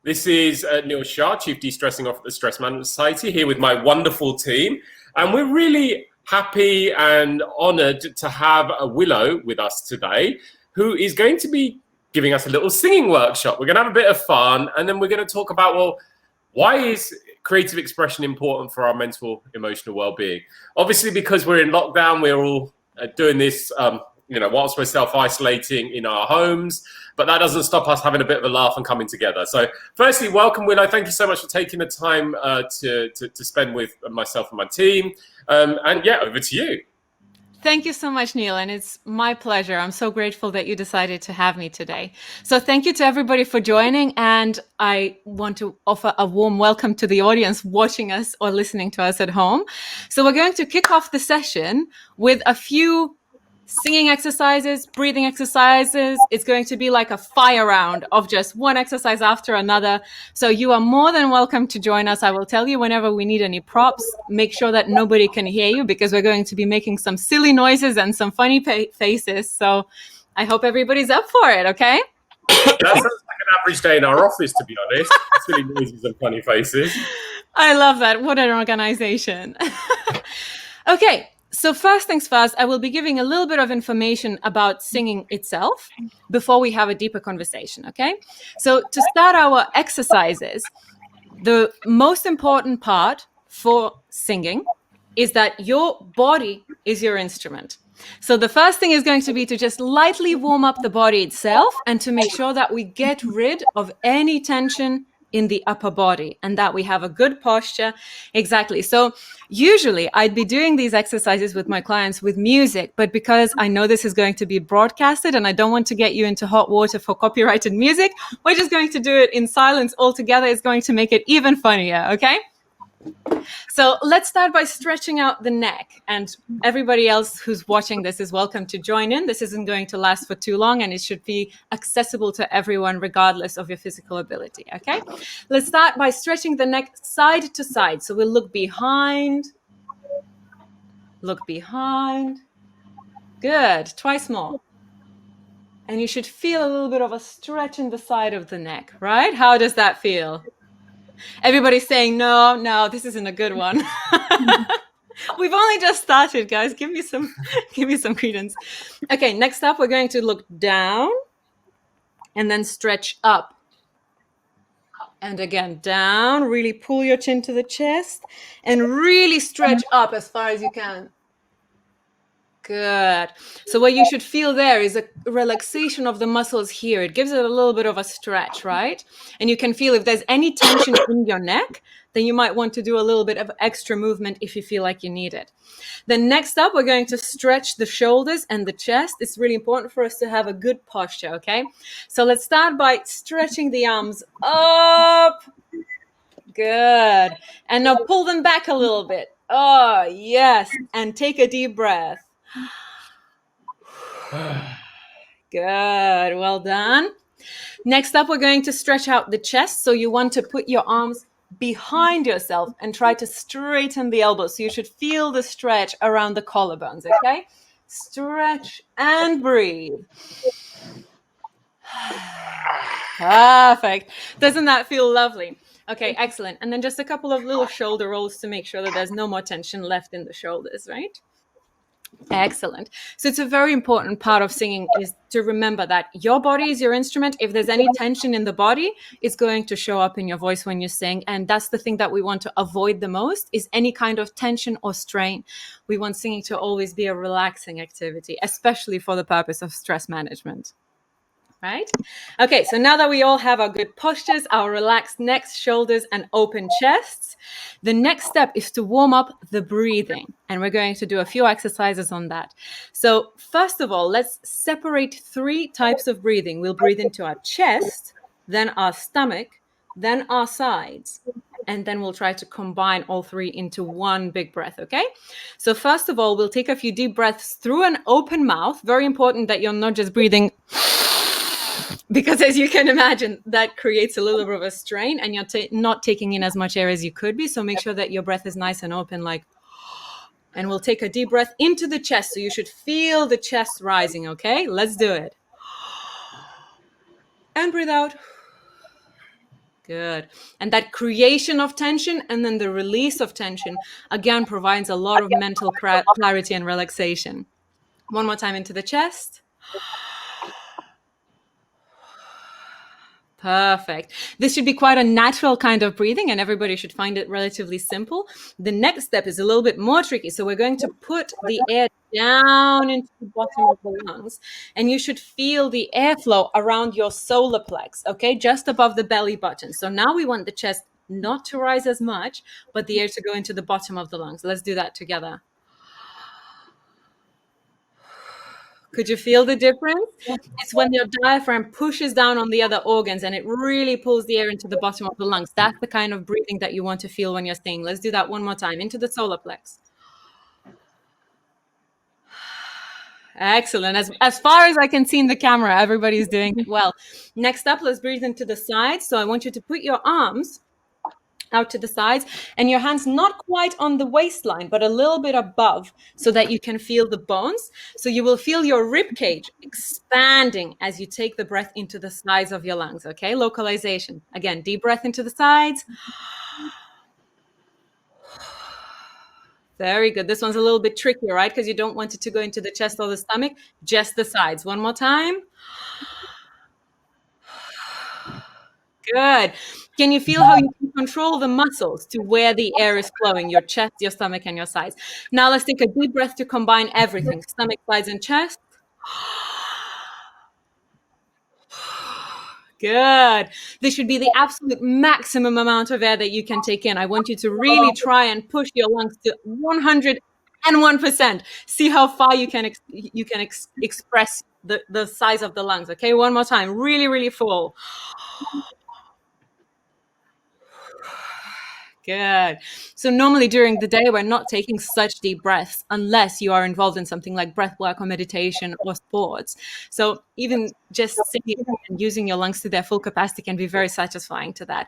This is Neil Shah, Chief De-Stressing Officer at the Stress Management Society, here with my wonderful team. And we're really happy and honoured to have Willow with us today, who is going to be giving us a little singing workshop. We're going to have a bit of fun, and then we're going to talk about, well, why is creative expression important for our mental, emotional well-being? Obviously, because we're in lockdown, we're all doing this whilst we're self-isolating in our homes, but that doesn't stop us having a bit of a laugh and coming together. So firstly, welcome, Willow. Thank you so much for taking the time to spend with myself and my team. And yeah, over to you. Thank you so much, Neil, and it's my pleasure. I'm so grateful that you decided to have me today. So thank you to everybody for joining, and I want to offer a warm welcome to the audience watching us or listening to us at home. So we're going to kick off the session with a few singing exercises, breathing exercises. It's going to be like a fire round of just one exercise after another. So you are more than welcome to join us. I will tell you whenever we need any props. Make sure that nobody can hear you because we're going to be making some silly noises and some funny faces. So I hope everybody's up for it, okay? That sounds like an average day in our office, to be honest. Silly noises and funny faces. I love that. What an organization. Okay. So first things first, I will be giving a little bit of information about singing itself before we have a deeper conversation, okay? So to start our exercises, the most important part for singing is that your body is your instrument. So the first thing is going to be to just lightly warm up the body itself and to make sure that we get rid of any tension in the upper body and that we have a good posture. Exactly. So usually I'd be doing these exercises with my clients with music, but because I know this is going to be broadcasted and I don't want to get you into hot water for copyrighted music, we're just going to do it in silence altogether. It's going to make it even funnier. Okay. So let's start by stretching out the neck, and everybody else who's watching this is welcome to join in. This isn't going to last for too long and it should be accessible to everyone regardless of your physical ability, okay? Let's start by stretching the neck side to side. So we'll look behind. Good, twice more. And you should feel a little bit of a stretch in the side of the neck, right? How does that feel? Everybody's saying, no, this isn't a good one. We've only just started, guys. Give me some credence. Okay, next up, we're going to look down and then stretch up. And again, down, really pull your chin to the chest and really stretch up as far as you can. Good. So what you should feel there is a relaxation of the muscles here. It gives it a little bit of a stretch, right? And you can feel if there's any tension in your neck, then you might want to do a little bit of extra movement if you feel like you need it. Then next up, we're going to stretch the shoulders and the chest. It's really important for us to have a good posture, okay? So let's start by stretching the arms up. Good. And now pull them back a little bit. Oh, yes. And take a deep breath. Good. Well done. Next up, we're going to stretch out the chest. So you want to put your arms behind yourself and try to straighten the elbows. So you should feel the stretch around the collarbones, okay? Stretch and breathe. Perfect. Doesn't that feel lovely? Okay, excellent. And then just a couple of little shoulder rolls to make sure that there's no more tension left in the shoulders, right? Excellent. So it's a very important part of singing is to remember that your body is your instrument. If there's any tension in the body, it's going to show up in your voice when you sing. And that's the thing that we want to avoid the most is any kind of tension or strain. We want singing to always be a relaxing activity, especially for the purpose of stress management. Right? Okay, so now that we all have our good postures, our relaxed necks, shoulders, and open chests, the next step is to warm up the breathing. And we're going to do a few exercises on that. So first of all, let's separate 3 types of breathing. We'll breathe into our chest, then our stomach, then our sides. And then we'll try to combine all 3 into one big breath, okay? So first of all, we'll take a few deep breaths through an open mouth. Very important that you're not just breathing because as you can imagine, that creates a little bit of a strain and you're not taking in as much air as you could be. So make sure that your breath is nice and open, like, and we'll take a deep breath into the chest. So you should feel the chest rising, okay? Let's do it. And breathe out. Good. And that creation of tension and then the release of tension, again, provides a lot of mental clarity and relaxation. One more time into the chest. Perfect. This should be quite a natural kind of breathing, and everybody should find it relatively simple. The next step is a little bit more tricky. So we're going to put the air down into the bottom of the lungs, and you should feel the airflow around your solar plex, okay, just above the belly button. So now we want the chest not to rise as much, but the air to go into the bottom of the lungs. Let's do that together. Could you feel the difference? It's when your diaphragm pushes down on the other organs and it really pulls the air into the bottom of the lungs. That's the kind of breathing that you want to feel when you're singing. Let's do that one more time. Into the solar plex. Excellent. As far as I can see in the camera, everybody's doing it well. Next up, let's breathe into the sides. So I want you to put your arms out to the sides and your hands not quite on the waistline, but a little bit above so that you can feel the bones. So you will feel your rib cage expanding as you take the breath into the sides of your lungs. Okay, localization. Again, deep breath into the sides. Very good. This one's a little bit trickier, right? Because you don't want it to go into the chest or the stomach, just the sides. One more time. Good. Can you feel how you can control the muscles to where the air is flowing, your chest, your stomach, and your sides? Now let's take a deep breath to combine everything, stomach, sides, and chest. Good. This should be the absolute maximum amount of air that you can take in. I want you to really try and push your lungs to 101%. See how far you can express the size of the lungs. Okay, one more time. Really, really full. Good. So normally during the day, we're not taking such deep breaths unless you are involved in something like breath work or meditation or sports. So even just sitting and using your lungs to their full capacity can be very satisfying to that.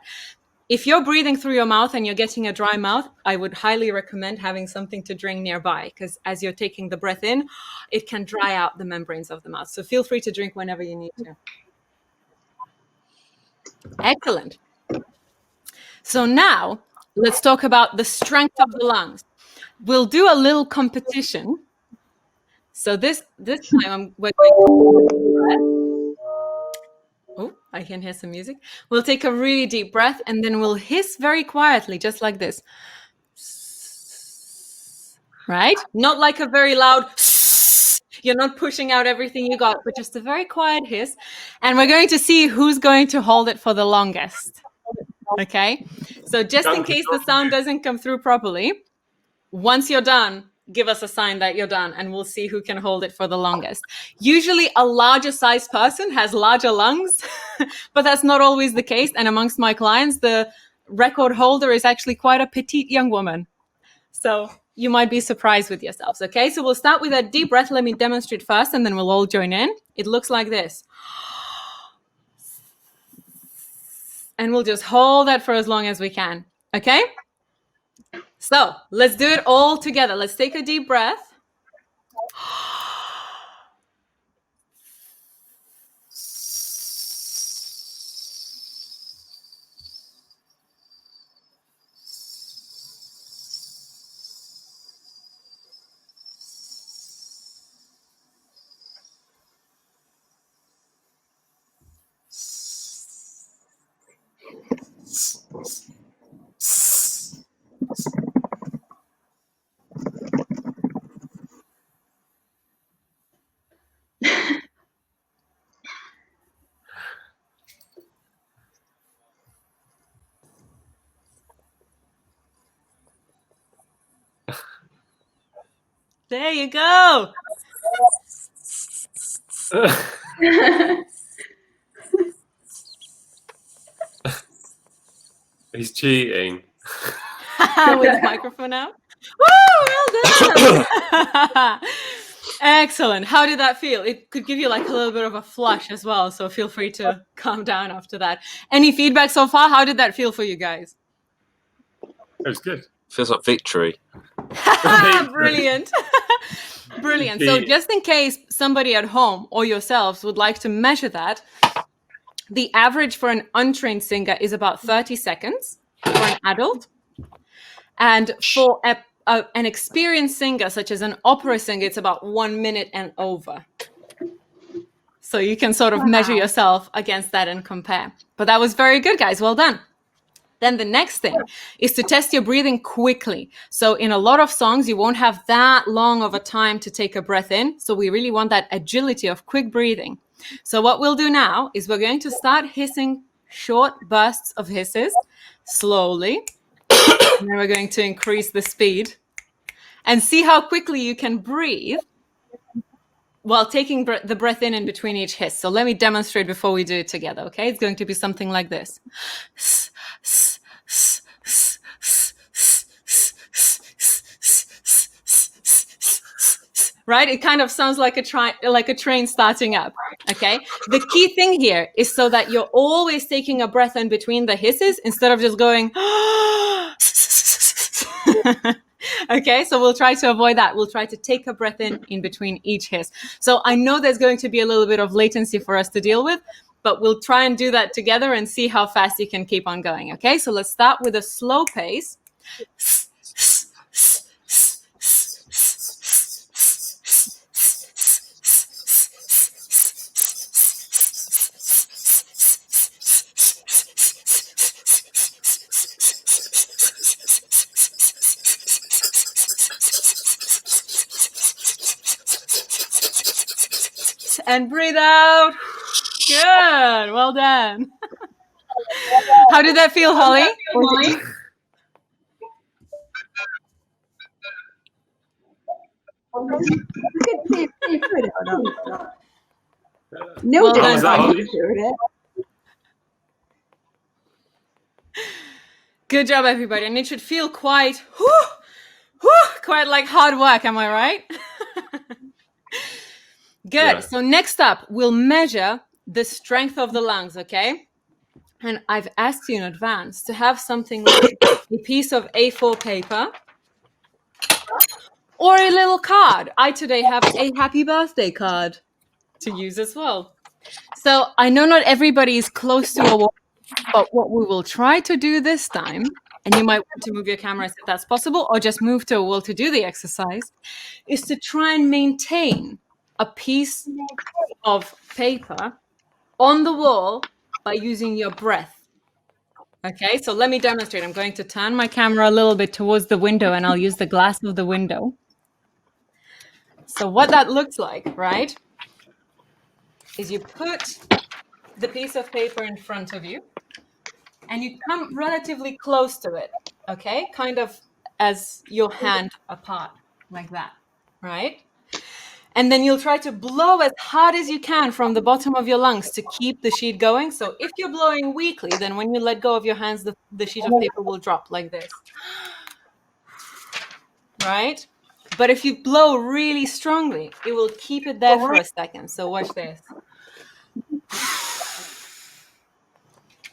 If you're breathing through your mouth and you're getting a dry mouth, I would highly recommend having something to drink nearby, because as you're taking the breath in, it can dry out the membranes of the mouth. So feel free to drink whenever you need to. Excellent. So now let's talk about the strength of the lungs. We'll do a little competition. So this time we're going to... Oh, I can hear some music. We'll take a really deep breath and then we'll hiss very quietly, just like this. Right? Not like a very loud... You're not pushing out everything you got, but just a very quiet hiss. And we're going to see who's going to hold it for the longest. Okay? So just in case the sound doesn't come through properly, once you're done, give us a sign that you're done and we'll see who can hold it for the longest. Usually a larger sized person has larger lungs, but that's not always the case. And amongst my clients, the record holder is actually quite a petite young woman. So you might be surprised with yourselves. Okay, so we'll start with a deep breath. Let me demonstrate first and then we'll all join in. It looks like this. And we'll just hold that for as long as we can. Okay? So let's do it all together. Let's take a deep breath. There you go. He's cheating. With the microphone out. Woo, well done. Excellent. How did that feel? It could give you like a little bit of a flush as well, so feel free to calm down after that. Any feedback so far? How did that feel for you guys? It was good. Feels like victory. Brilliant. Brilliant. So just in case somebody at home or yourselves would like to measure that, The average for an untrained singer is about 30 seconds for an adult. And for an experienced singer, such as an opera singer, it's about 1 minute and over. So you can sort of measure yourself against that and compare. But that was very good, guys. Well done. Then the next thing is to test your breathing quickly. So in a lot of songs, you won't have that long of a time to take a breath in. So we really want that agility of quick breathing. So what we'll do now is we're going to start hissing short bursts of hisses slowly. And then we're going to increase the speed and see how quickly you can breathe while taking the breath in between each hiss. So let me demonstrate before we do it together, okay? It's going to be something like this. Right? It kind of sounds like a train starting up, okay? The key thing here is so that you're always taking a breath in between the hisses instead of just going, okay? So we'll try to avoid that. We'll try to take a breath in between each hiss. So I know there's going to be a little bit of latency for us to deal with, but we'll try and do that together and see how fast you can keep on going, okay? So let's start with a slow pace. And breathe out. Good. Well done. How did that feel, Holly? No, well done. Good job, everybody. And it should feel quite like hard work. Am I right? Good. Yeah. So next up, we'll measure the strength of the lungs, okay? And I've asked you in advance to have something like a piece of A4 paper or a little card. I today have a happy birthday card to use as well. So I know not everybody is close to a wall, but what we will try to do this time, and you might want to move your cameras if that's possible, or just move to a wall to do the exercise, is to try and maintain a piece of paper on the wall by using your breath. Okay, so let me demonstrate. I'm going to turn my camera a little bit towards the window and I'll use the glass of the window. So what that looks like, right, is you put the piece of paper in front of you and you come relatively close to it, okay, kind of as your hand apart, like that, right? And then you'll try to blow as hard as you can from the bottom of your lungs to keep the sheet going. So if you're blowing weakly, then when you let go of your hands, the sheet of paper will drop like this. Right? But if you blow really strongly, it will keep it there for a second. So watch this.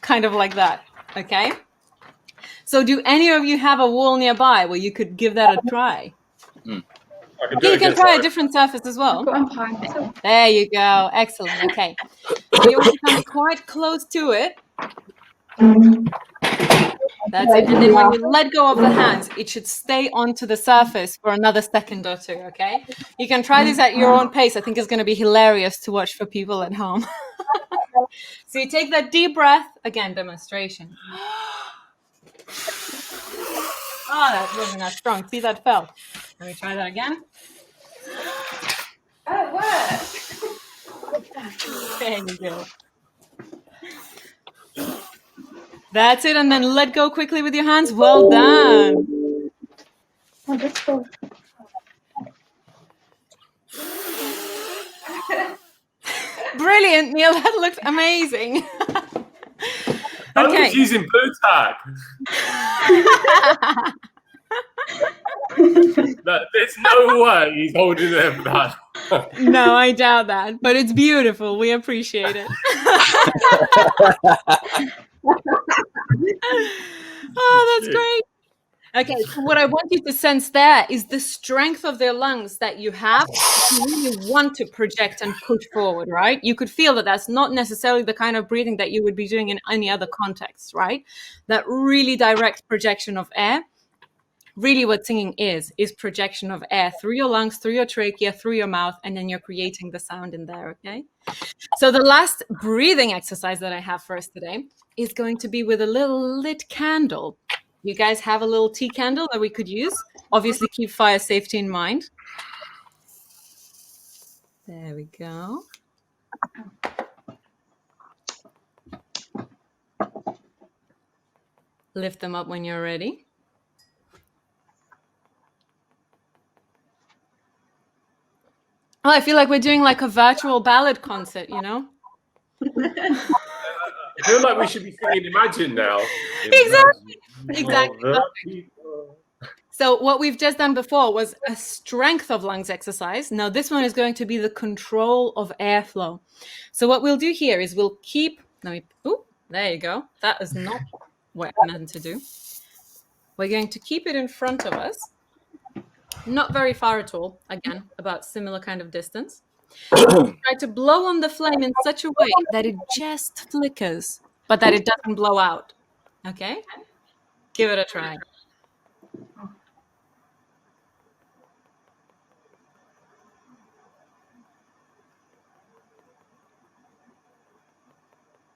Kind of like that. Okay? So do any of you have a wall nearby where you could give that a try? You can try a different surface as well. There you go. Excellent. Okay. You want to come quite close to it. That's it. And then when you let go of the hands, it should stay onto the surface for another second or two, okay? You can try this at your own pace. I think it's going to be hilarious to watch for people at home. So you take that deep breath. Again, demonstration. Oh, that wasn't that strong. See, that fell. Let me try that again. Oh, it worked. There you go. That's it. And then let go quickly with your hands. Well done. Oh, that's cool. Brilliant, Neil. That looked amazing. I was using blue tack. There's no way he's holding them that. No, I doubt that. But it's beautiful. We appreciate it. Oh, that's great. Okay, so what I want you to sense there is the strength of their lungs that you have. You really want to project and push forward, right? You could feel that that's not necessarily the kind of breathing that you would be doing in any other context, right? That really direct projection of air. Really what singing is projection of air through your lungs, through your trachea, through your mouth, and then you're creating the sound in there, okay? So the last breathing exercise that I have for us today is going to be with a little lit candle. You guys have a little tea candle that we could use. Obviously, keep fire safety in mind. There we go. Lift them up when you're ready. Oh, I feel like we're doing like a virtual ballad concert, you know? I feel like we should be singing Imagine now. Exactly. So what we've just done before was a strength of lungs exercise. Now this one is going to be the control of airflow. So what we'll do here is we'll keep, there you go. That is not what I meant to do. We're going to keep it in front of us. Not very far at all. Again, about similar kind of distance. Try to blow on the flame in such a way that it just flickers, but that it doesn't blow out. Okay? Give it a try.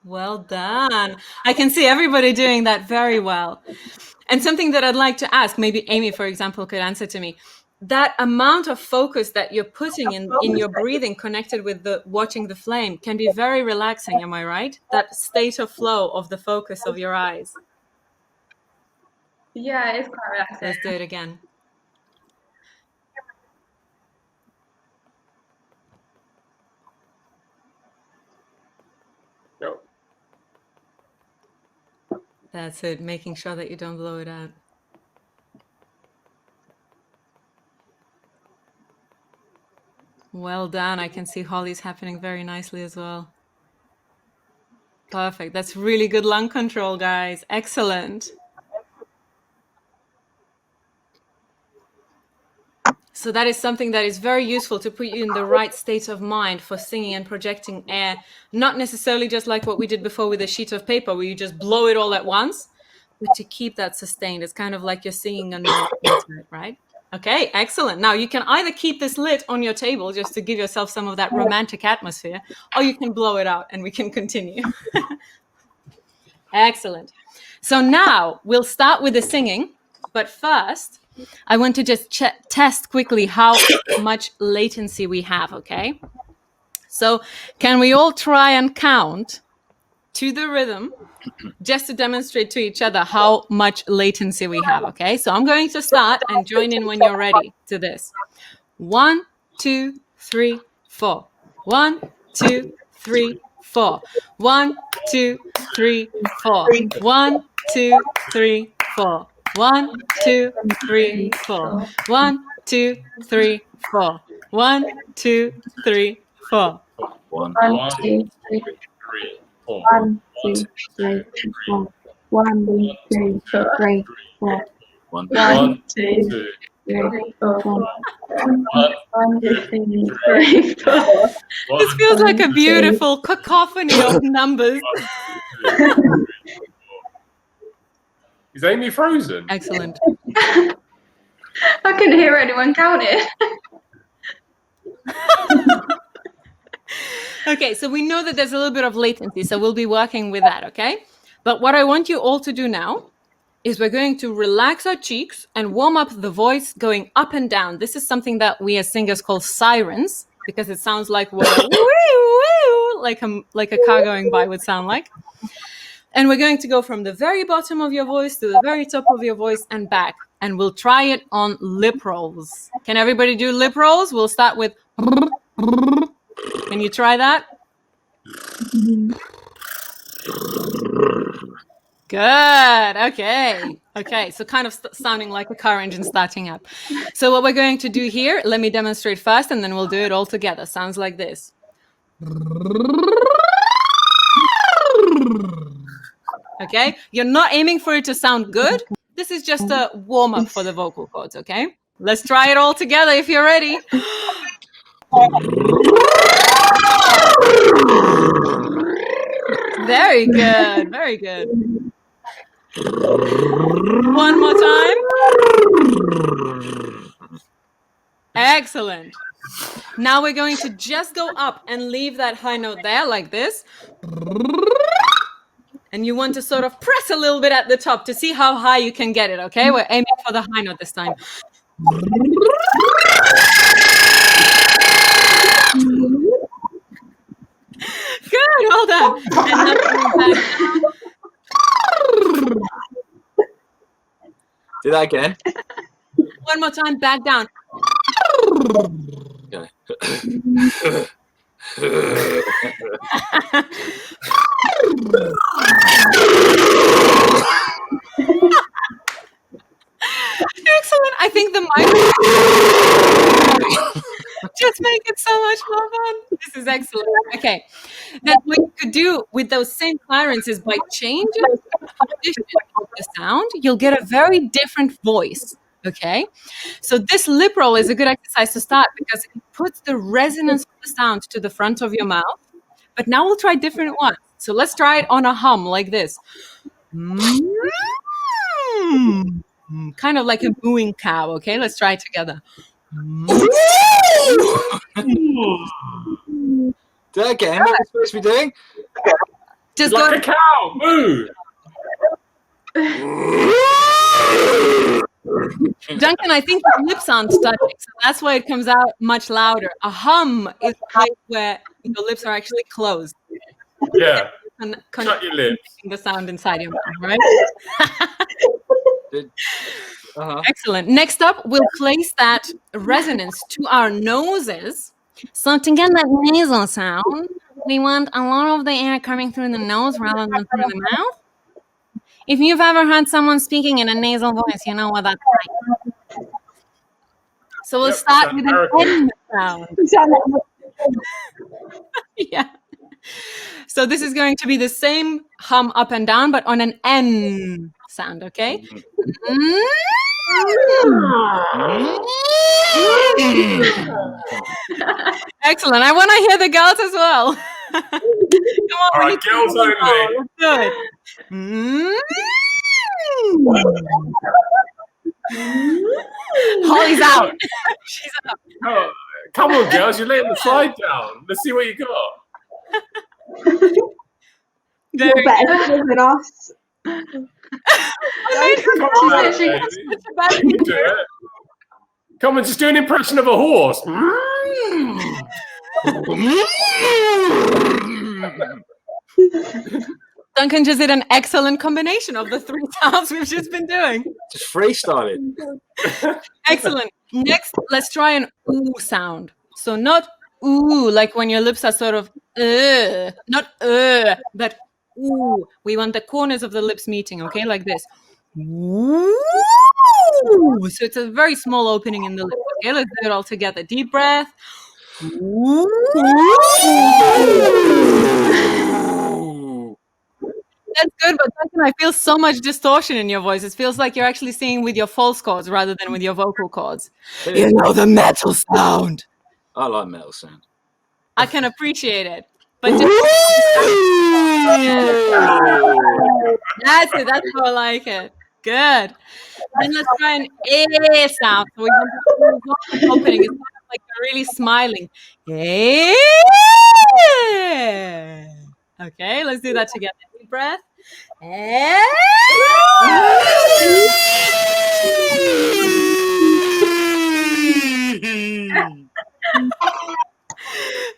Well done. I can see everybody doing that very well. And something that I'd like to ask, maybe Amy, for example, could answer to me. That amount of focus that you're putting in your breathing connected with the watching the flame can be very relaxing, am I right? That state of flow of the focus of your eyes. Yeah, it's quite relaxing. Let's do it again. No. That's it, making sure that you don't blow it out. Well done. I can see Holly's happening very nicely as well. Perfect. That's really good lung control, guys. Excellent. So that is something that is very useful to put you in the right state of mind for singing and projecting air. Not necessarily just like what we did before with a sheet of paper where you just blow it all at once, but to keep that sustained. It's kind of like you're singing a note into it, right? Okay, excellent. Now you can either keep this lit on your table just to give yourself some of that romantic atmosphere, or you can blow it out and we can continue. Excellent. So now we'll start with the singing, but first I want to just test quickly how much latency we have, okay? So can we all try and count to the rhythm just to demonstrate to each other how much latency we have, okay? So I'm going to start and join in when you're ready to this. 1, 2, 3, 4. 1, 2, 3, 4. 1, 2, 3, 4. 1, 2, 3, 4. 1, 2, 3, 4. 1, 2, 3, 4. 1, 2, 3, 4. 1, 2, 3, 4. 1, 2, 3, 4. 1, 2, 3, 4. 1, 2, 3, 4. 1, 2, 3, 4. This feels like a beautiful cacophony of numbers. Is Amy frozen? Excellent. I couldn't hear anyone count it. Okay, so we know that there's a little bit of latency, so we'll be working with that, okay? But what I want you all to do now is we're going to relax our cheeks and warm up the voice going up and down. This is something that we as singers call sirens, because it sounds like woo, woo, like a car going by would sound like. And we're going to go from the very bottom of your voice to the very top of your voice and back. And we'll try it on lip rolls. Can everybody do lip rolls? We'll start with... Can you try that? Good. Okay. So kind of sounding like a car engine starting up. So what we're going to do here, let me demonstrate first and then we'll do it all together. Sounds like this. Okay. You're not aiming for it to sound good. This is just a warm-up for the vocal cords, okay? Let's try it all together if you're ready. Very good, very good. One more time. Excellent. Now we're going to just go up and leave that high note there like this. And you want to sort of press a little bit at the top to see how high you can get it, okay? We're aiming for the high note this time. Good, well done. And now coming back down. Do that again. One more time, back down. Okay. Excellent. I think the microphone just make it so much more fun. This is excellent. Okay. Then what you could do with those same clearances by changing the position of the sound, you'll get a very different voice. Okay. So this lip roll is a good exercise to start because it puts the resonance of the sound to the front of your mouth. But now we'll try different ones. So let's try it on a hum like this. Kind of like a mooing cow. Okay, let's try it together. Do that again. What are we supposed to be doing? Just Like go. a cow, moo. Duncan, I think your lips aren't touching, so that's why it comes out much louder. A hum is a place where your lips are actually closed. Yeah. And Shut your lips. the sound inside your mouth, right? Excellent. Next up, we'll place that resonance to our noses. So to get that nasal sound, we want a lot of the air coming through the nose rather than through the mouth. If you've ever heard someone speaking in a nasal voice, you know what that's like. So we'll start with an N sound. Yeah. So this is going to be the same hum up and down, but on an N sound, okay? Excellent. I want to hear the girls as well. Come on, All right, girls only. Good. Holly's out. She's out. Oh, come on, girls, you're letting the slide down. Let's see what you got. Very You're better than us. Come on, She's baby. You can do it. Come on, just do an impression of a horse. Duncan just did an excellent combination of the three sounds we've just been doing. Just freestyling. Excellent. Next, let's try an ooh sound. So not ooh, like when your lips are sort of not but ooh. We want the corners of the lips meeting, okay, like this. Ooh. So it's a very small opening in the lip. Okay, let's do it all together. Deep breath. Ooh. That's good, but Duncan, I feel so much distortion in your voice. It feels like you're actually singing with your false chords rather than with your vocal cords. You know the metal sound. I like metal sound. I can appreciate it, but just that's it. That's how I like it. Good. Then let's try an A sound. So we want the opening. It's kind of like you're really smiling. A. Okay, let's do that together. Deep breath.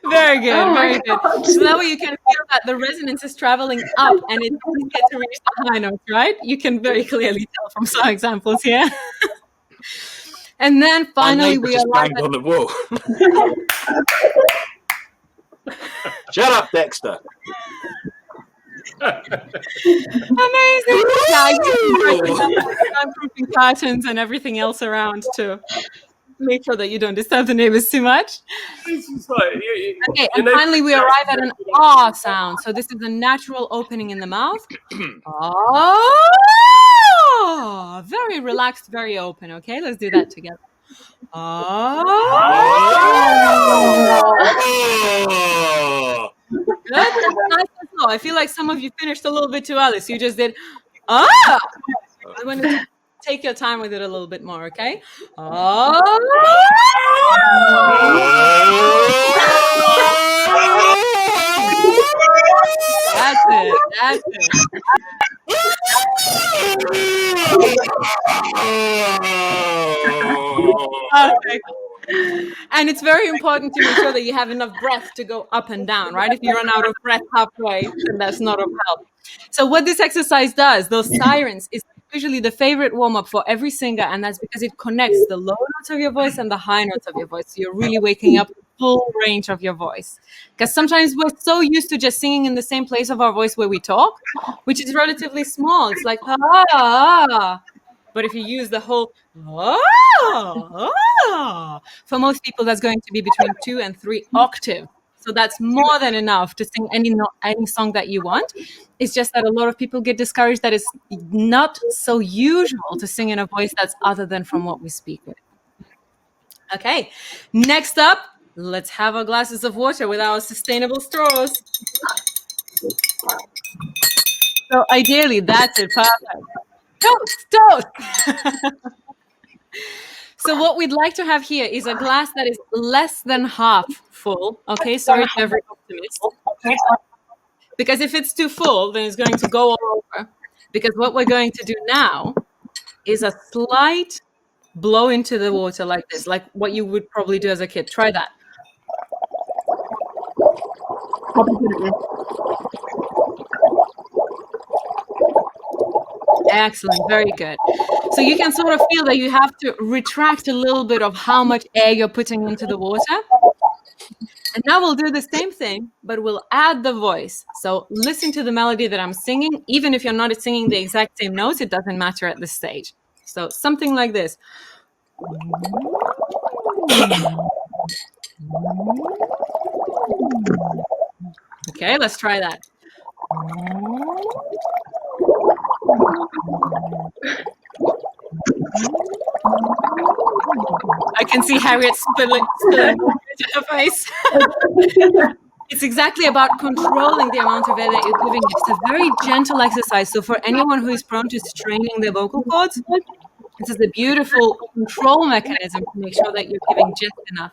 Very good, Oh very my good. God. So that way you can feel that the resonance is traveling up and it doesn't get to reach the high notes, right? You can very clearly tell from some examples here. And then finally we just arrive banged at on the wall. Shut up, Dexter. amazing. Yeah, I soundproofing curtains and everything else around to make sure that you don't disturb the neighbors too much. It's just like, Okay, and finally we arrive at an ah sound. So this is a natural opening in the mouth. Ah. Ah, very relaxed, very open. Okay, let's do that together. Ah. Good. Nice and slow. I feel like some of you finished a little bit too early, so you just did ah. I want to take your time with it a little bit more, okay? Ah. That's it. That's it. Perfect. And it's very important to make sure that you have enough breath to go up and down, right? If you run out of breath halfway, then that's not of help. So what this exercise does, those sirens, is usually the favorite warm-up for every singer, and that's because it connects the low notes of your voice and the high notes of your voice. So you're really waking up the full range of your voice. Because sometimes we're so used to just singing in the same place of our voice where we talk, which is relatively small. It's like, ah. But if you use the whole for most people, that's going to be between 2 and 3 octaves. So that's more than enough to sing any song that you want. It's just that a lot of people get discouraged that it's not so usual to sing in a voice that's other than from what we speak with. Okay, next up, let's have our glasses of water with our sustainable straws. So ideally, that's it, perfect. Toast! So what we'd like to have here is a glass that is less than half full. Okay, sorry to every optimist. Because if it's too full, then it's going to go all over. Because what we're going to do now is a slight blow into the water like this, like what you would probably do as a kid. Try that. Excellent, very good. So you can sort of feel that you have to retract a little bit of how much air you're putting into the water. And now we'll do the same thing, but we'll add the voice. So listen to the melody that I'm singing. Even if you're not singing the exact same notes, it doesn't matter at this stage. So something like this. Okay, let's try that. I can see Harriet spilling into her face. It's exactly about controlling the amount of air that you're giving. It's a very gentle exercise. So for anyone who is prone to straining their vocal cords, this is a beautiful control mechanism to make sure that you're giving just enough.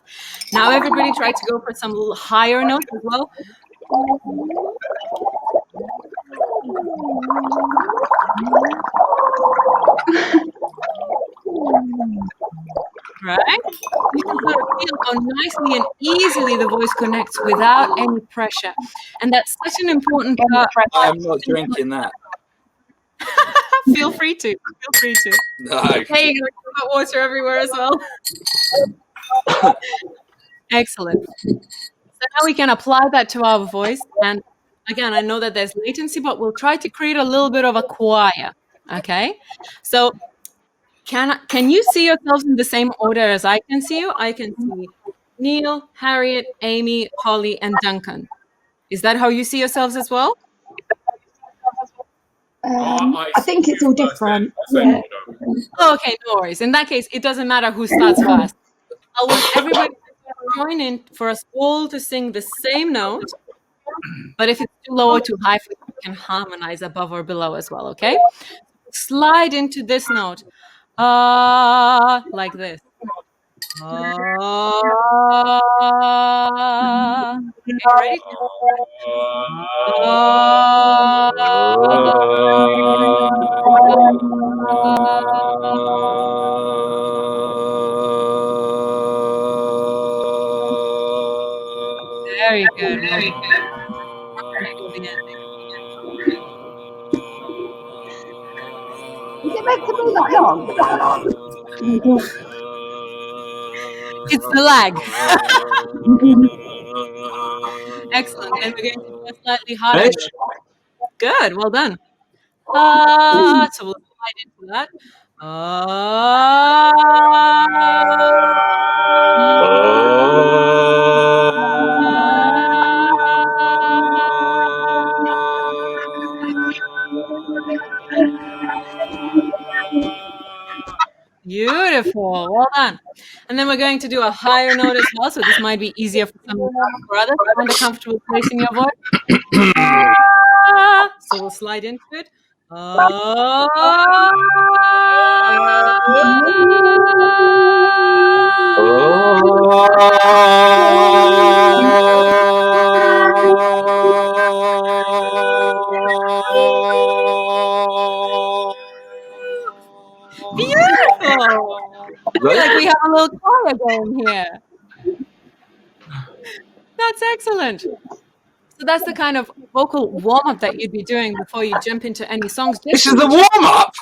Now everybody try to go for some little higher notes as well. Right? You can sort of feel how nicely and easily the voice connects without any pressure. And that's such an important part. I'm not drinking that. Feel free to. Feel free to. No. Hey, you're going to put water everywhere as well. Excellent. So now we can apply that to our voice. And again, I know that there's latency, but we'll try to create a little bit of a choir. Okay? So can you see yourselves in the same order as I can see you? I can see Neil, Harriet, Amy, Holly, and Duncan. Is that how you see yourselves as well? I think it's all different. Yeah. Oh, okay, no worries. In that case, it doesn't matter who starts first. I want everybody to join in for us all to sing the same note. But if it's too low or too high, we can harmonize above or below as well, okay? Slide into this note. Like this. Okay, ready? Very good, very good. Is it meant to be that long? It's the lag. Excellent. And we're going to go slightly higher. Good, well done. So we'll slide into that. Well done. And then we're going to do a higher note as well. So this might be easier for some for others. Find a comfortable place in your voice. So we'll slide into it. Beautiful. I feel like we have a little choir going here. That's excellent. So that's the kind of vocal warm-up that you'd be doing before you jump into any songs. This is the warm-up?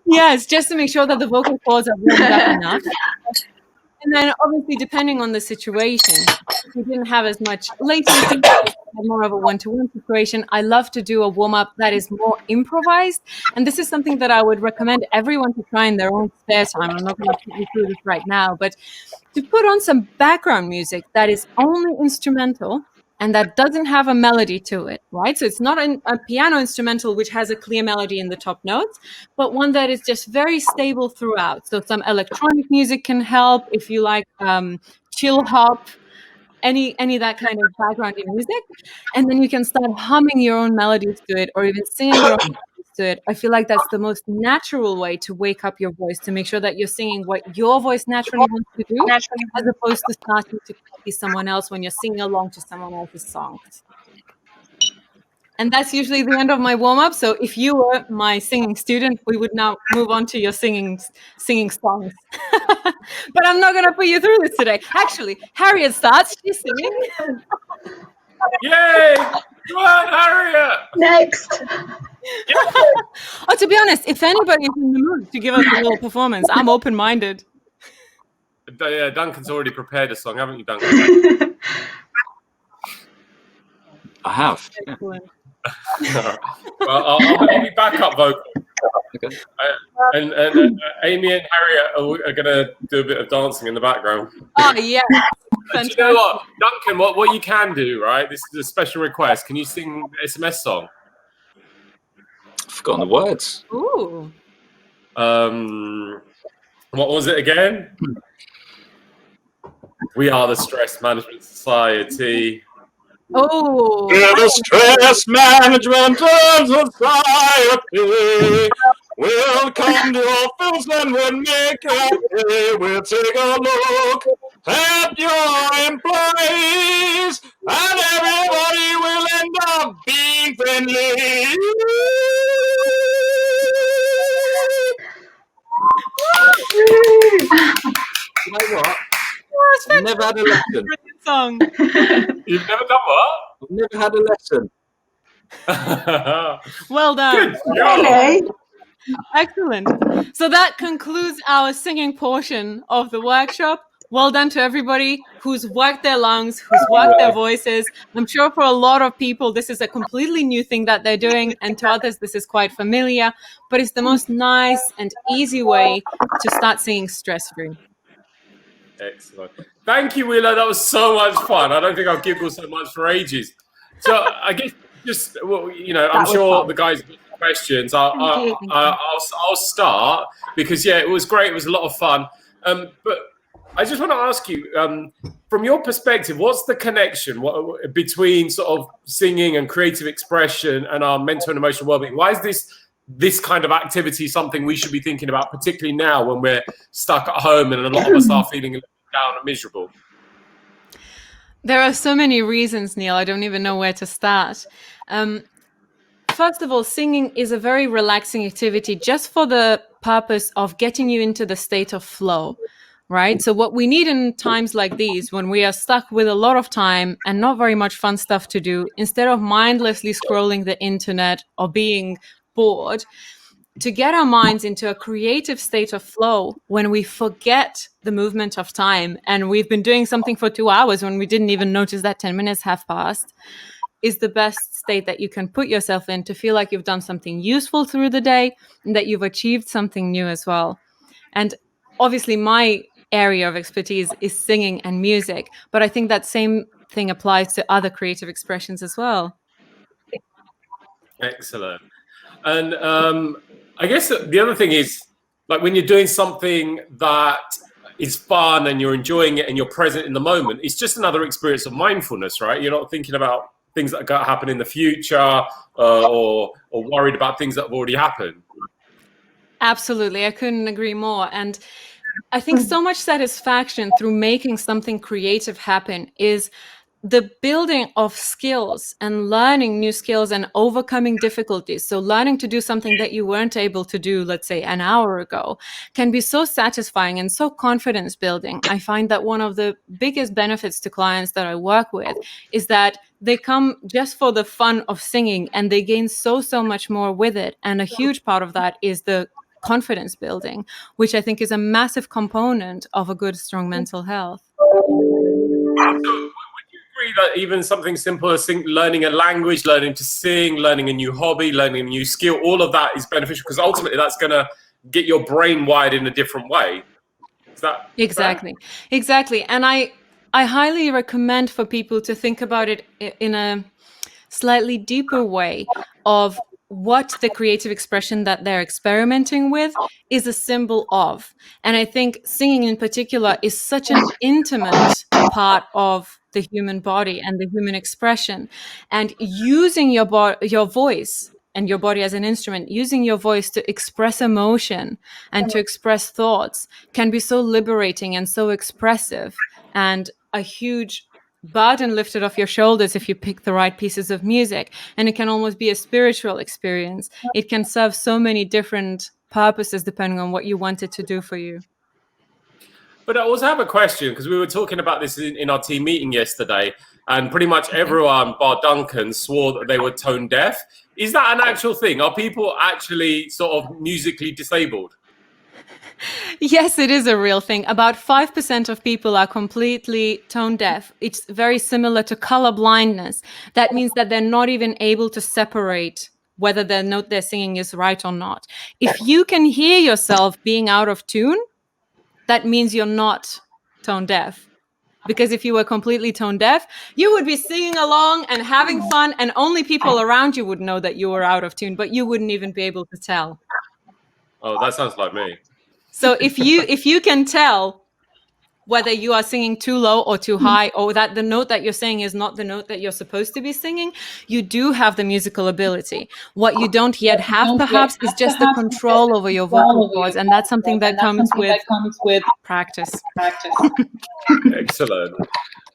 Yes, just to make sure that the vocal cords are warmed up enough. And then obviously, depending on the situation, if you didn't have as much latency, had more of a one-to-one situation, I love to do a warm-up that is more improvised. And this is something that I would recommend everyone to try in their own spare time. I'm not going to put you through this right now, but to put on some background music that is only instrumental and that doesn't have a melody to it, right? So it's not a piano instrumental which has a clear melody in the top notes, but one that is just very stable throughout. So some electronic music can help if you like chill hop, any that kind of background in music. And then you can start humming your own melodies to it or even singing your own melodies to it. I feel like that's the most natural way to wake up your voice, to make sure that you're singing what your voice naturally wants to do, as opposed to starting to copy someone else when you're singing along to someone else's songs. And that's usually the end of my warm-up. So if you were my singing student, we would now move on to your singing songs. But I'm not going to put you through this today. Actually, Harriet starts. She's singing. Yay! Come on, Harriet! Next. Oh, to be honest, if anybody's in the mood to give us a little performance, I'm open-minded. Yeah, Duncan's already prepared a song, haven't you, Duncan? I have. Excellent. Well, I'll be backup vocal. Okay. And Amy and Harriet are going to do a bit of dancing in the background. Oh, yeah. And you know what, Duncan, what you can do, right? This is a special request. Can you sing the SMS song? I've forgotten the words. Ooh. What was it again? We are the Stress Management Society. Oh. We're the Stress Management Society. We'll come to your office and we'll make it. We'll take a look at your employees and everybody will end up being friendly. You know what? I've never had a lesson. Brilliant song. You've never done what? I've never had a lesson. Well done. Good job. Really? Excellent. So that concludes our singing portion of the workshop. Well done to everybody who's worked their lungs, who's worked their voices. I'm sure for a lot of people, this is a completely new thing that they're doing. And to others, this is quite familiar. But it's the most nice and easy way to start singing stress-free. Excellent. Thank you, Willow. That was so much fun. I don't think I've giggled so much for ages. So I guess just, well, you know, I'm sure the guys have questions. I'll start because, yeah, it was great. It was a lot of fun. But I just want to ask you, from your perspective, what's the connection between sort of singing and creative expression and our mental and emotional well-being? Why is this kind of activity something we should be thinking about, particularly now when we're stuck at home and a lot of us are feeling a little down and miserable? There are so many reasons, Neil. I don't even know where to start. First of all, singing is a very relaxing activity just for the purpose of getting you into the state of flow, right? So what we need in times like these, when we are stuck with a lot of time and not very much fun stuff to do, instead of mindlessly scrolling the internet or being bored, to get our minds into a creative state of flow when we forget the movement of time and we've been doing something for 2 hours when we didn't even notice that 10 minutes have passed, is the best state that you can put yourself in to feel like you've done something useful through the day and that you've achieved something new as well. And obviously my area of expertise is singing and music, but I think that same thing applies to other creative expressions as well. Excellent. And I guess the other thing is, like, when you're doing something that is fun and you're enjoying it and you're present in the moment, it's just another experience of mindfulness, right? You're not thinking about things that are going to happen in the future or worried about things that have already happened. Absolutely. I couldn't agree more. And I think so much satisfaction through making something creative happen is the building of skills and learning new skills and overcoming difficulties. So learning to do something that you weren't able to do, let's say, an hour ago, can be so satisfying and so confidence building. I find that one of the biggest benefits to clients that I work with is that they come just for the fun of singing and they gain so much more with it. And a huge part of that is the confidence building, which I think is a massive component of a good, strong mental health. That even something simple as learning a language, learning to sing, learning a new hobby, learning a new skill, all of that is beneficial because ultimately that's going to get your brain wired in a different way. Is that exactly fair? Exactly. And I highly recommend for people to think about it in a slightly deeper way of what the creative expression that they're experimenting with is a symbol of. And I think singing in particular is such an intimate part of the human body and the human expression. And using your voice and your body as an instrument, using your voice to express emotion and to express thoughts can be so liberating and so expressive, and a huge burden lifted off your shoulders if you pick the right pieces of music. And it can almost be a spiritual experience. It can serve so many different purposes depending on what you want it to do for you. But I also have a question, because we were talking about this in our team meeting yesterday, and pretty much everyone bar Duncan swore that they were tone deaf. Is that an actual thing? Are people actually sort of musically disabled? Yes, it is a real thing. About 5% of people are completely tone deaf. It's very similar to color blindness. That means that they're not even able to separate whether the note they're singing is right or not. If you can hear yourself being out of tune, that means you're not tone deaf. Because if you were completely tone deaf, you would be singing along and having fun, and only people around you would know that you were out of tune, but you wouldn't even be able to tell. Oh, that sounds like me. So if you can tell whether you are singing too low or too high, or that the note that you're saying is not the note that you're supposed to be singing, you do have the musical ability. What you don't yet have, perhaps, is just the control over your vocal cords, and that's something that comes with practice. Excellent.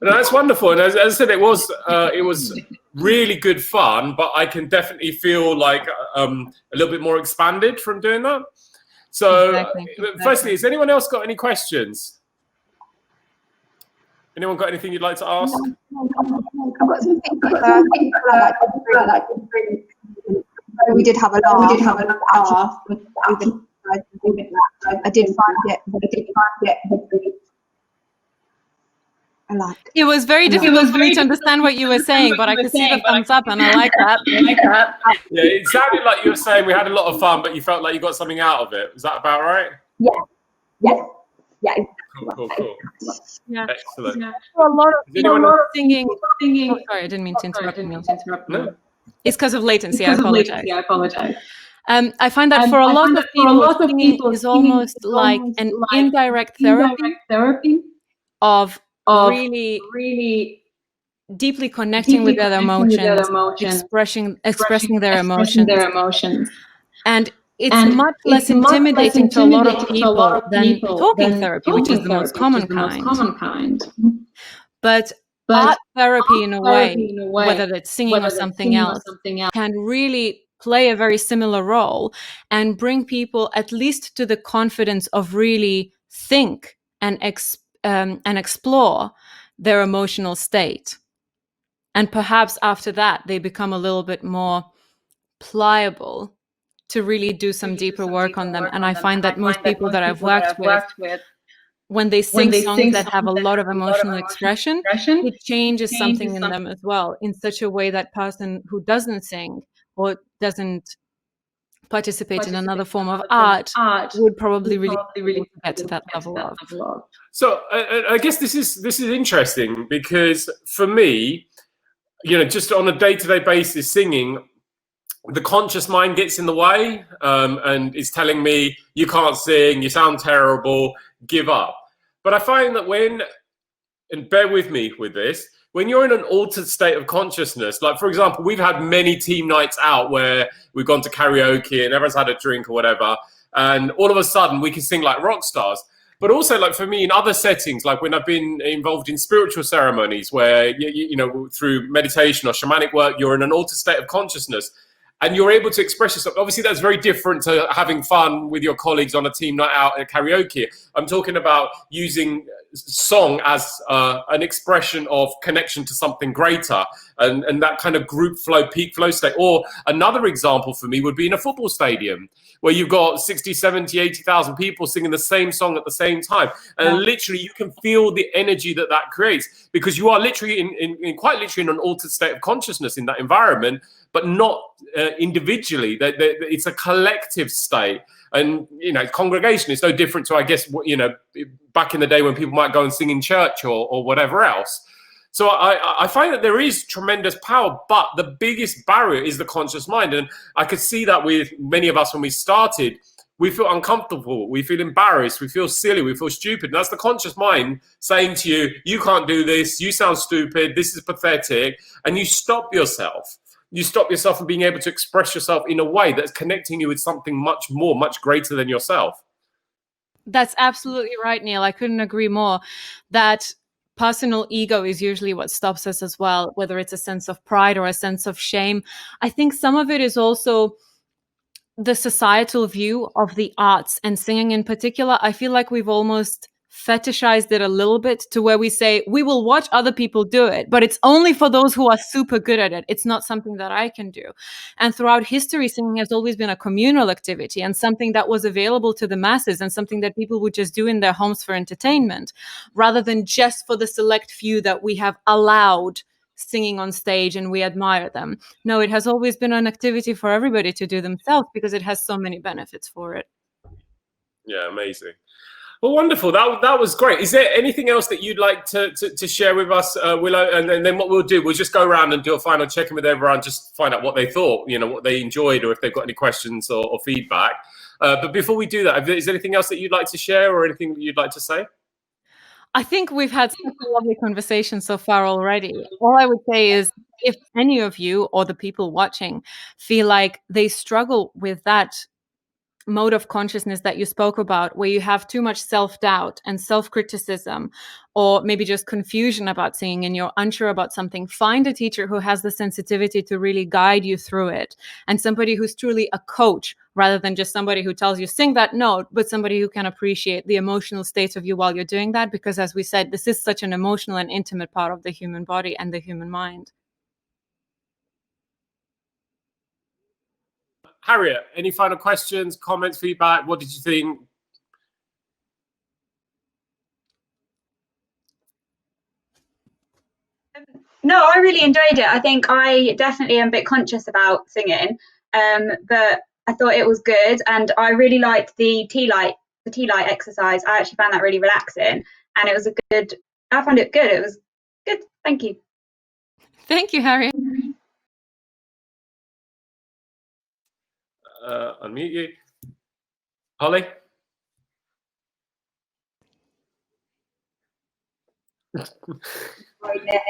No, that's wonderful. And as I said, it was really good fun, but I can definitely feel like a little bit more expanded from doing that. So, exactly. Firstly, has anyone else got any questions? Anyone got anything you'd like to ask? I've got some things we did have a laugh. I did find it. I liked it. It was very difficult for me to understand what you were saying, but I could see the thumbs up, and I like that. Yeah, it sounded like you were saying we had a lot of fun, but you felt like you got something out of it. Is that about right? Yeah. Cool. Yeah. Excellent. Yeah. A lot of singing. Oh, sorry, I didn't mean to interrupt. No. It's because of latency. I apologize. I find that for a lot of people, singing is almost like an indirect therapy of really deeply connecting with their emotions, expressing their emotions. And it's much less intimidating to a lot of people than talking therapy, which is the most common kind. But art therapy, in a way, whether it's singing or something else, can really play a very similar role and bring people at least to the confidence of really think and explore their emotional state. And perhaps after that, they become a little bit more pliable to really do some deeper work on them. And I find that most people that I've worked with, when they sing songs that have a lot of emotional expression, it changes something in them as well, in such a way that person who doesn't sing or doesn't participate in another form of art would probably really get to that level of. So I guess this is interesting, because for me, just on a day-to-day basis, singing, the conscious mind gets in the way and is telling me, you can't sing, you sound terrible, give up. But I find that and bear with me with this, when you're in an altered state of consciousness, like for example, we've had many team nights out where we've gone to karaoke and everyone's had a drink or whatever, and all of a sudden we can sing like rock stars. But also, like for me, in other settings, like when I've been involved in spiritual ceremonies where, you know, through meditation or shamanic work, you're in an altered state of consciousness and you're able to express yourself. Obviously, that's very different to having fun with your colleagues on a team night out at karaoke. I'm talking about using song as an expression of connection to something greater and that kind of group flow, peak flow state. Or another example for me would be in a football stadium where you've got 60, 70, 80,000 people singing the same song at the same time. And literally you can feel the energy that creates because you are literally in quite literally in an altered state of consciousness in that environment, but not individually. It's a collective state. And, you know, congregation is no different to, I guess, you know, back in the day when people might go and sing in church or whatever else. So I find that there is tremendous power, but the biggest barrier is the conscious mind. And I could see that with many of us when we started. We feel uncomfortable, we feel embarrassed, we feel silly, we feel stupid. And that's the conscious mind saying to you, you can't do this, you sound stupid, this is pathetic. And you stop yourself. You stop yourself from being able to express yourself in a way that's connecting you with something much more, much greater than yourself. That's absolutely right, Neil. I couldn't agree more. That personal ego is usually what stops us as well, whether it's a sense of pride or a sense of shame. I think some of it is also the societal view of the arts and singing in particular. I feel like we've almost fetishized it a little bit to where we say we will watch other people do it, but it's only for those who are super good at it. It's not something that I can do. And throughout history, singing has always been a communal activity and something that was available to the masses and something that people would just do in their homes for entertainment, rather than just for the select few that we have allowed singing on stage and we admire them. No, it has always been an activity for everybody to do themselves because it has so many benefits for it. Yeah, amazing. Well, wonderful. That was great. Is there anything else that you'd like to share with us, Willow? And then what we'll do, we'll just go around and do a final check-in with everyone, just find out what they thought, you know, what they enjoyed, or if they've got any questions or feedback. But before we do that, is there anything else that you'd like to share or anything that you'd like to say? I think we've had such a lovely conversation so far already. All I would say is if any of you or the people watching feel like they struggle with that mode of consciousness that you spoke about, where you have too much self-doubt and self-criticism, or maybe just confusion about singing and you're unsure about something, find a teacher who has the sensitivity to really guide you through it, and somebody who's truly a coach rather than just somebody who tells you sing that note, but somebody who can appreciate the emotional state of you while you're doing that, because as we said, this is such an emotional and intimate part of the human body and the human mind. Harriet, any final questions, comments, feedback? What did you think? No, I really enjoyed it. I think I definitely am a bit conscious about singing, but I thought it was good, and I really liked the tea light exercise. I actually found that really relaxing, and it was I found it good. It was good. Thank you. Thank you, Harriet. Unmute you. Holly? Right there.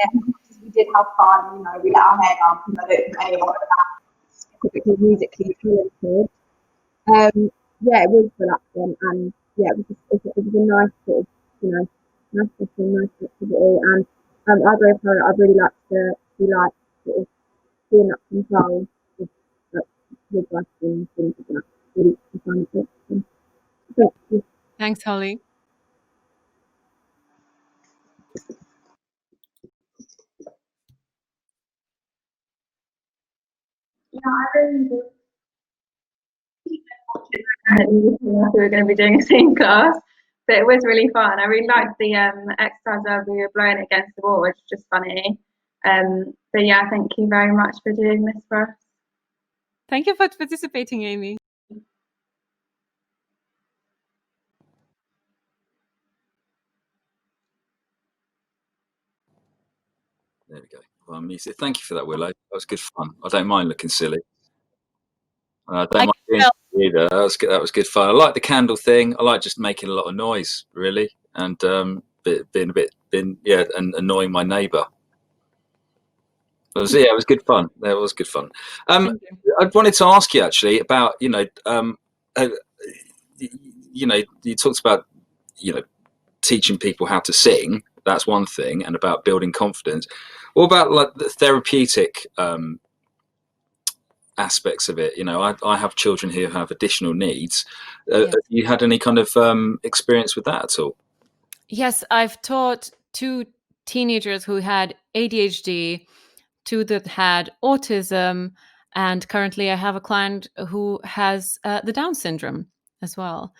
We did have fun, you know, we let our hair down because I don't think anyone of that specifically musically talented. Yeah, it was relaxing, and yeah, it was a nice sort of, you know, nice session, nice activity, and I agree with her. I'd really like to be like sort of being up control with like with us and things like that. Really fun. Thank you. Thanks, Holly. Yeah, I really enjoyed it. We were going to be doing a singing class, but it was really fun. I really liked the exercise where we were blowing against the wall, which was just funny. But yeah, thank you very much for doing this for us. Thank you for participating, Amy. There we go. Well, music. Thank you for that, Willow. That was good fun. I don't mind looking silly. I don't mind doing either. That was good. That was good fun. I like the candle thing. I like just making a lot of noise, really, and and annoying my neighbour. It was good fun. That was good fun. I wanted to ask you actually about you talked about teaching people how to sing. That's one thing, and about building confidence. What about like the therapeutic aspects of it? I have children who have additional needs. Have you had any kind of experience with that at all? Yes, I've taught 2 teenagers who had ADHD, 2 that had autism, and currently I have a client who has the Down syndrome as well.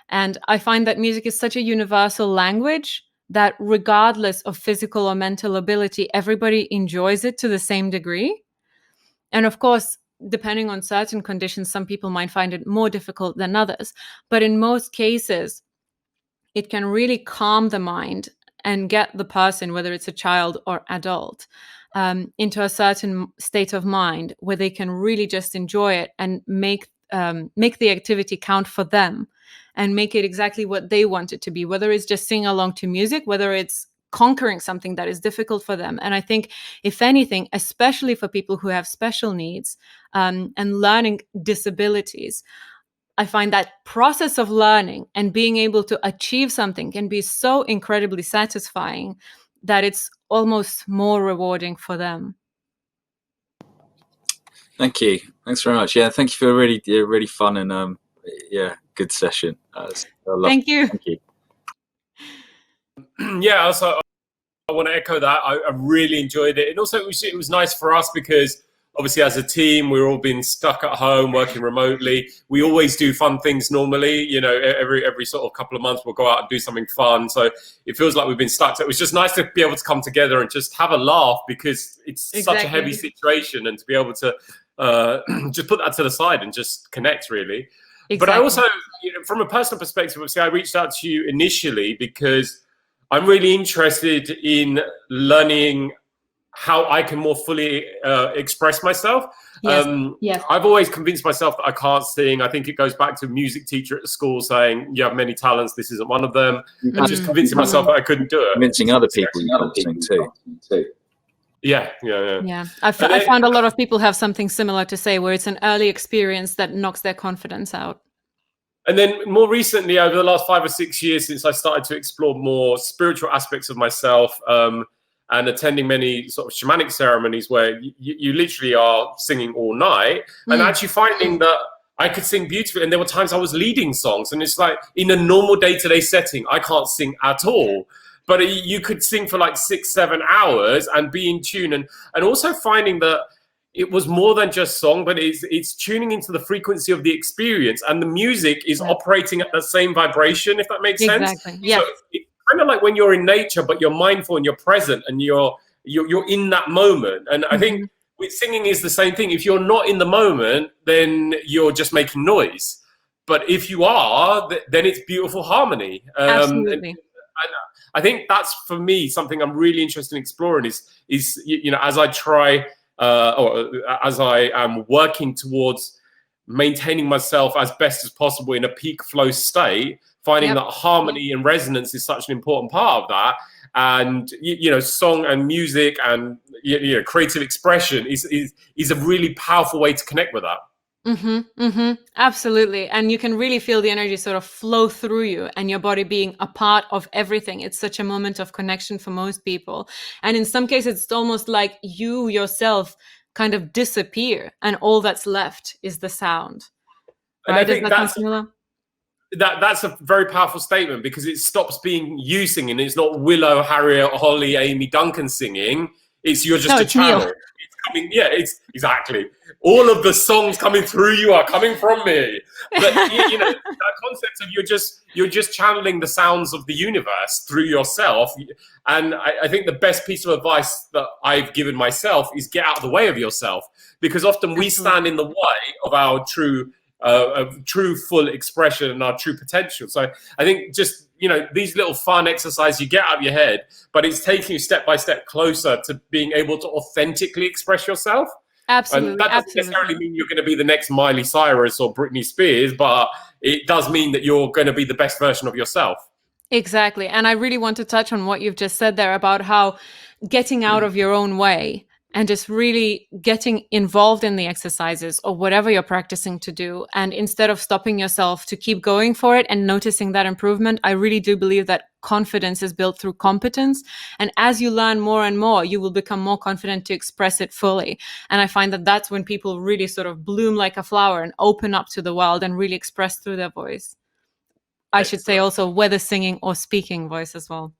And I find that music is such a universal language that regardless of physical or mental ability, everybody enjoys it to the same degree. And of course, depending on certain conditions, some people might find it more difficult than others. But in most cases, it can really calm the mind and get the person, whether it's a child or adult, into a certain state of mind where they can really just enjoy it and make the activity count for them and make it exactly what they want it to be, whether it's just sing along to music, whether it's conquering something that is difficult for them. And I think, if anything, especially for people who have special needs and learning disabilities, I find that process of learning and being able to achieve something can be so incredibly satisfying that it's almost more rewarding for them. Thank you. Thanks very much. Yeah, thank you for a really fun and good session. Thank you. Thank you. Yeah, also I want to echo that. I really enjoyed it, and also it was nice for us because obviously as a team we're all been stuck at home working remotely. We always do fun things normally. Every sort of couple of months we'll go out and do something fun. So it feels like we've been stuck. So it was just nice to be able to come together and just have a laugh because it's such a heavy situation, and to be able to just put that to the side and just connect really. Exactly. But I also, from a personal perspective, obviously I reached out to you initially because I'm really interested in learning how I can more fully express myself. Yes. I've always convinced myself that I can't sing. I think it goes back to a music teacher at the school saying, you have many talents, this isn't one of them. And just convincing myself that I couldn't do it. Convincing other people you can't sing too. Yeah. I found a lot of people have something similar to say, where it's an early experience that knocks their confidence out. And then more recently, over the last 5 or 6 years, since I started to explore more spiritual aspects of myself, and attending many sort of shamanic ceremonies where you literally are singing all night, and actually finding that I could sing beautifully. And there were times I was leading songs, and it's like in a normal day-to-day setting, I can't sing at all. But you could sing for like 6-7 hours and be in tune. And also finding that it was more than just song, but it's tuning into the frequency of the experience, and the music is operating at the same vibration, if that makes sense. Exactly. Yeah. So it's kind of like when you're in nature, but you're mindful and you're present and you're in that moment. And I think with singing is the same thing. If you're not in the moment, then you're just making noise. But if you are, then it's beautiful harmony. Absolutely. And I think that's, for me, something I'm really interested in exploring is as I try, or as I am working towards maintaining myself as best as possible in a peak flow state, finding that harmony and resonance is such an important part of that. And, song and music and, creative expression is a really powerful way to connect with that. Absolutely. And you can really feel the energy sort of flow through you and your body being a part of everything. It's such a moment of connection for most people. And in some cases, it's almost like you yourself kind of disappear and all that's left is the sound. And I think that's a very powerful statement, because it stops being you singing. It's not Willow, Harriet, Holly, Amy, Duncan singing. It's you're just a channel. Neil. It's exactly. All of the songs coming through you are coming from me. But that concept of you're just channeling the sounds of the universe through yourself. And I think the best piece of advice that I've given myself is get out of the way of yourself, because often we stand in the way of our true full expression and our true potential. So I think just these little fun exercises, you get out of your head, but it's taking you step by step closer to being able to authentically express yourself. Absolutely. And that doesn't necessarily mean you're going to be the next Miley Cyrus or Britney Spears, but it does mean that you're going to be the best version of yourself. Exactly. And I really want to touch on what you've just said there about how getting out of your own way and just really getting involved in the exercises or whatever you're practicing to do. And instead of stopping yourself to keep going for it and noticing that improvement, I really do believe that confidence is built through competence. And as you learn more and more, you will become more confident to express it fully. And I find that that's when people really sort of bloom like a flower and open up to the world and really express through their voice. I should say also whether singing or speaking voice as well.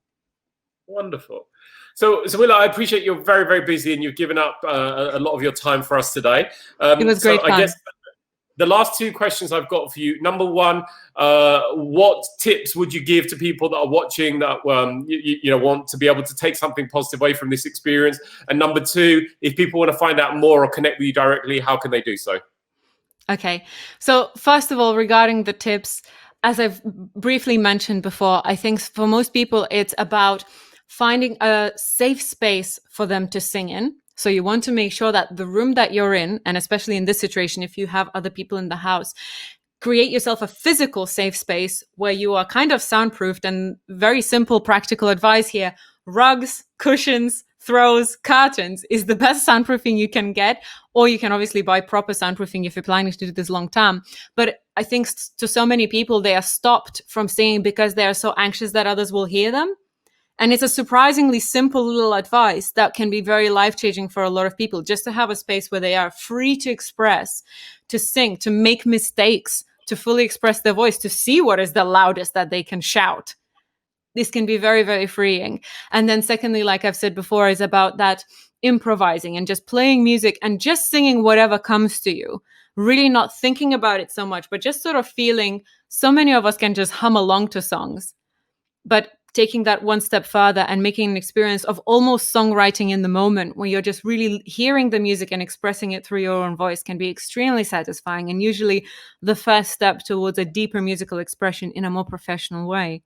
Wonderful. So Willow, I appreciate you're very, very busy and you've given up a lot of your time for us today. It was great fun. I guess the last two questions I've got for you. Number one, what tips would you give to people that are watching that you know, want to be able to take something positive away from this experience? And number two, if people want to find out more or connect with you directly, how can they do so? Okay. So first of all, regarding the tips, as I've briefly mentioned before, I think for most people, it's about finding a safe space for them to sing in. So you want to make sure that the room that you're in, and especially in this situation, if you have other people in the house, create yourself a physical safe space where you are kind of soundproofed. And very simple practical advice here: rugs, cushions, throws, curtains is the best soundproofing you can get. Or you can obviously buy proper soundproofing if you're planning to do this long term. But I think to so many people, they are stopped from singing because they are so anxious that others will hear them. And it's a surprisingly simple little advice that can be very life-changing for a lot of people, just to have a space where they are free to express, to sing, to make mistakes, to fully express their voice, to see what is the loudest that they can shout. This can be very, very freeing. And then secondly, like I've said before, is about that improvising and just playing music and just singing whatever comes to you. Really not thinking about it so much, but just sort of feeling. So many of us can just hum along to songs, but taking that one step further and making an experience of almost songwriting in the moment, where you're just really hearing the music and expressing it through your own voice, can be extremely satisfying and usually the first step towards a deeper musical expression in a more professional way.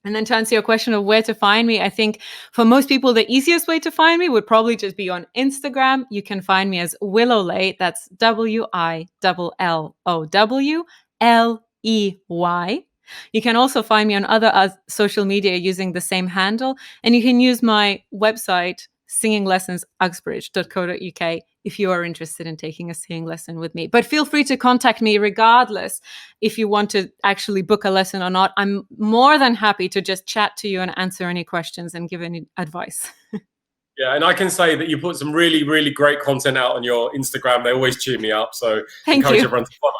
And then to answer your question of where to find me, I think for most people, the easiest way to find me would probably just be on Instagram. You can find me as Willow Ley. That's WILLOWLEY. You can also find me on other social media using the same handle. And you can use my website, singinglessonsuxbridge.co.uk, if you are interested in taking a singing lesson with me. But feel free to contact me regardless if you want to actually book a lesson or not. I'm more than happy to just chat to you and answer any questions and give any advice. Yeah, and I can say that you put some really, really great content out on your Instagram. They always cheer me up. So encourage everyone to follow.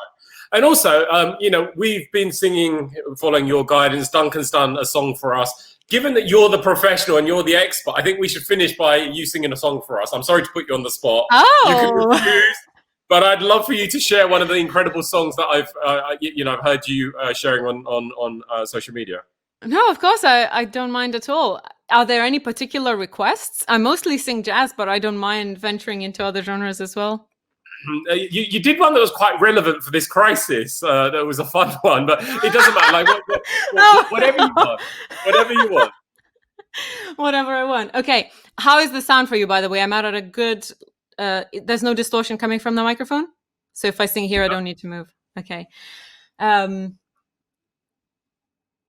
And also, you know, we've been singing, following your guidance. Duncan's done a song for us. Given that you're the professional and you're the expert, I think we should finish by you singing a song for us. I'm sorry to put you on the spot. Oh. You can refuse, but I'd love for you to share one of the incredible songs that I've heard you sharing on social media. No, of course, I don't mind at all. Are there any particular requests? I mostly sing jazz, but I don't mind venturing into other genres as well. You did one that was quite relevant for this crisis. That was a fun one, but it doesn't matter. Like whatever you want. Whatever you want. Whatever I want. Okay. How is the sound for you, by the way? I'm out at a good... there's no distortion coming from the microphone? So if I sing here, I don't need to move. Okay. All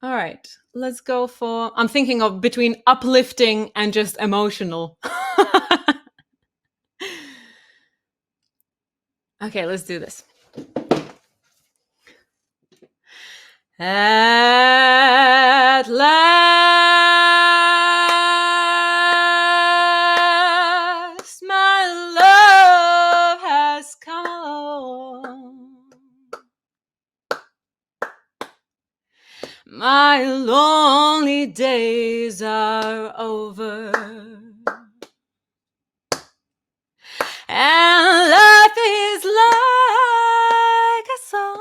right. Let's go for... I'm thinking of between uplifting and just emotional. Okay, let's do this. At last, my love has come along. My lonely days are over. And life is like a song.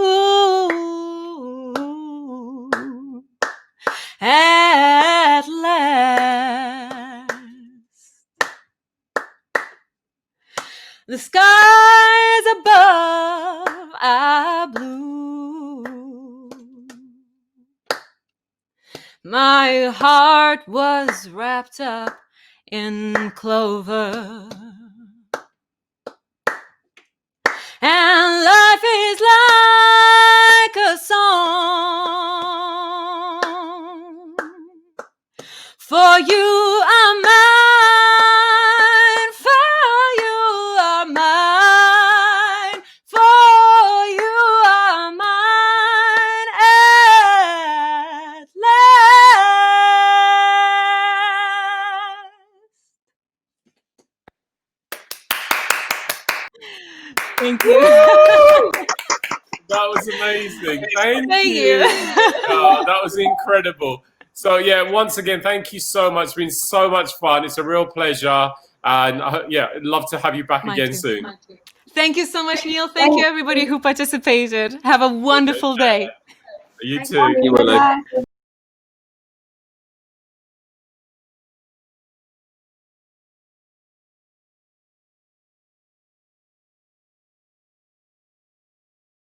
Ooh. At last, the skies above are blue. My heart was wrapped up in clover. And life is like a song. For you are mine, for you are mine, for you are mine at last. Thank you. That was amazing. Thank Thank you. you. Oh, that was incredible. So yeah, once again, thank you so much. It's been so much fun. It's a real pleasure. And yeah, I'd love to have you back Mine again too. soon. Thank you so much, Neil. Thank you, everybody who participated. Have a wonderful day. You Thank too. You, Willow. Bye.